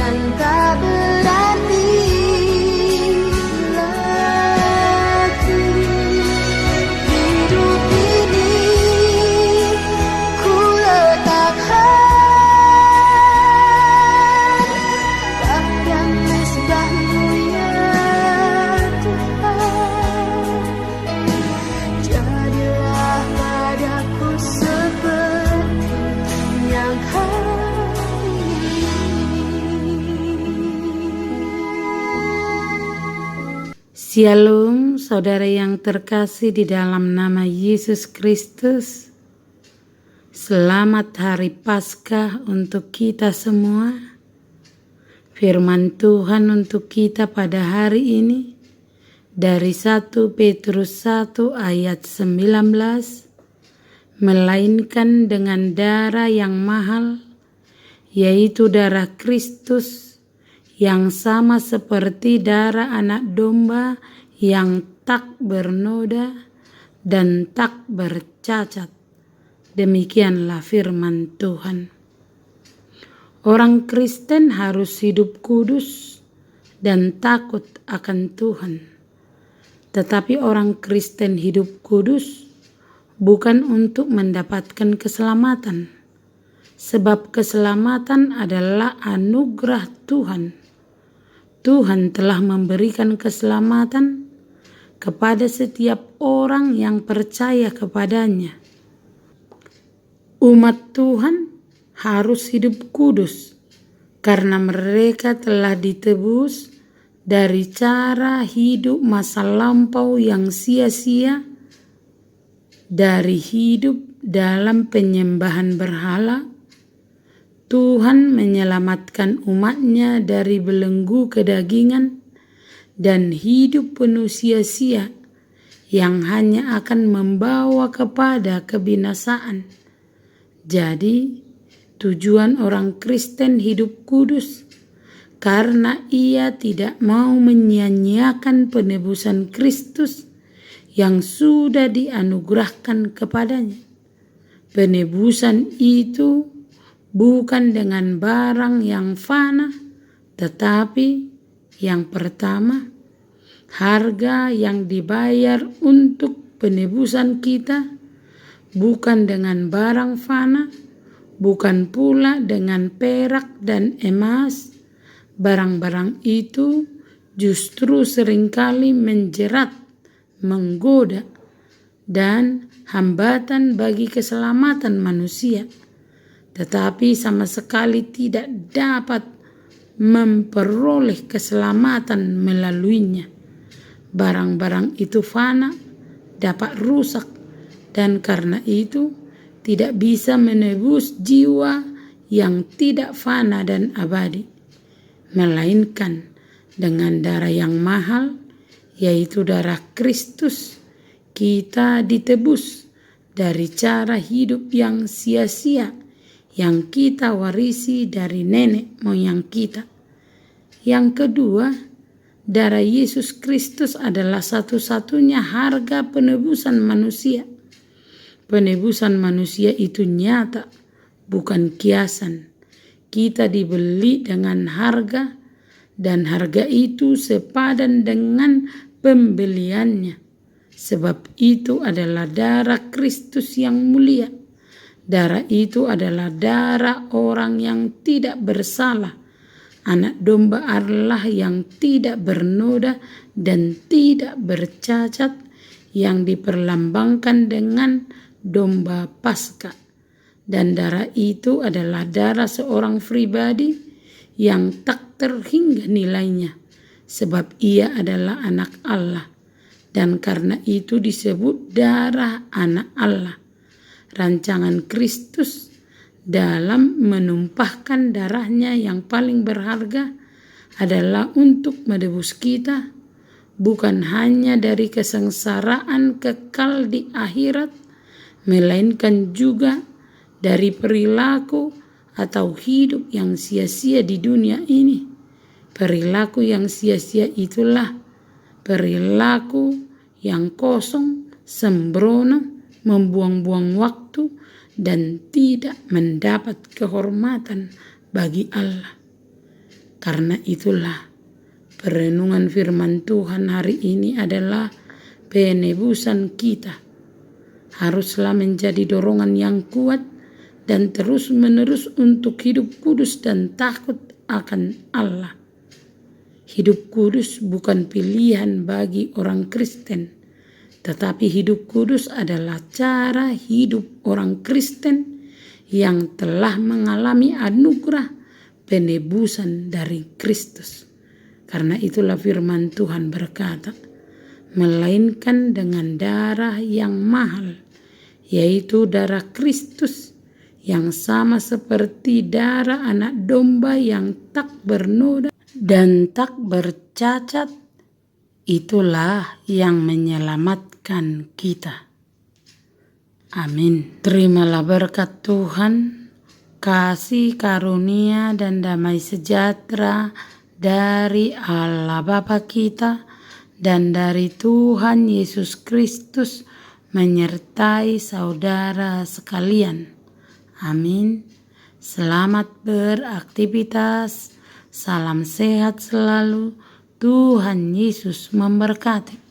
dan tak berarti lagi. Hidup ini ku letakkan pada mezbah-Mu ya Tuhan. Jadilah padaku seperti yang hari ini. Shalom, saudara yang terkasih di dalam nama Yesus Kristus. Selamat Hari Paskah untuk kita semua. Firman Tuhan untuk kita pada hari ini dari 1 Petrus 1 ayat 19. Melainkan dengan darah yang mahal, yaitu darah Kristus, yang sama seperti darah anak domba yang tak bernoda dan tak bercacat. Demikianlah firman Tuhan. Orang Kristen harus hidup kudus dan takut akan Tuhan. Tetapi orang Kristen hidup kudus bukan untuk mendapatkan keselamatan, sebab keselamatan adalah anugerah Tuhan. Tuhan telah memberikan keselamatan kepada setiap orang yang percaya kepadanya. Umat Tuhan harus hidup kudus karena mereka telah ditebus dari cara hidup masa lampau yang sia-sia, dari hidup dalam penyembahan berhala. Tuhan menyelamatkan umatnya dari belenggu kedagingan dan hidup penuh sia-sia yang hanya akan membawa kepada kebinasaan. Jadi, tujuan orang Kristen hidup kudus karena ia tidak mau menyia-nyiakan penebusan Kristus yang sudah dianugerahkan kepadanya. Penebusan itu bukan dengan barang yang fana, tetapi yang pertama, harga yang dibayar untuk penebusan kita bukan dengan barang fana, bukan pula dengan perak dan emas. Barang-barang itu justru seringkali menjerat, menggoda, dan hambatan bagi keselamatan manusia, tetapi sama sekali tidak dapat memperoleh keselamatan melaluinya. Barang-barang itu fana, dapat rusak, dan karena itu tidak bisa menebus jiwa yang tidak fana dan abadi, melainkan dengan darah yang mahal, yaitu darah Kristus, kita ditebus dari cara hidup yang sia-sia yang kita warisi dari nenek moyang kita. Yang kedua, darah Yesus Kristus adalah satu-satunya harga penebusan manusia. Penebusan manusia itu nyata, bukan kiasan. Kita dibeli dengan harga, dan harga itu sepadan dengan pembeliannya. Sebab itu adalah darah Kristus yang mulia. Darah itu adalah darah orang yang tidak bersalah, anak domba Allah yang tidak bernoda dan tidak bercacat, yang diperlambangkan dengan domba Paskah. Dan darah itu adalah darah seorang pribadi yang tak terhingga nilainya, sebab ia adalah anak Allah, dan karena itu disebut darah anak Allah. Rancangan Kristus dalam menumpahkan darahnya yang paling berharga adalah untuk menebus kita, bukan hanya dari kesengsaraan kekal di akhirat, melainkan juga dari perilaku atau hidup yang sia-sia di dunia ini. Perilaku yang sia-sia itulah perilaku yang kosong, sembrono, membuang-buang waktu, dan tidak mendapat kehormatan bagi Allah. Karena itulah perenungan firman Tuhan hari ini adalah penebusan kita. Haruslah menjadi dorongan yang kuat dan terus-menerus untuk hidup kudus dan takut akan Allah. Hidup kudus bukan pilihan bagi orang Kristen, tetapi hidup kudus adalah cara hidup orang Kristen yang telah mengalami anugerah penebusan dari Kristus. Karena itulah firman Tuhan berkata, melainkan dengan darah yang mahal, yaitu darah Kristus, yang sama seperti darah anak domba yang tak bernoda dan tak bercacat, itulah yang menyelamatkan kita. Amin. Terimalah berkat Tuhan, kasih karunia dan damai sejahtera dari Allah Bapa kita dan dari Tuhan Yesus Kristus menyertai saudara sekalian. Amin. Selamat beraktivitas. Salam sehat selalu. Tuhan Yesus memberkati.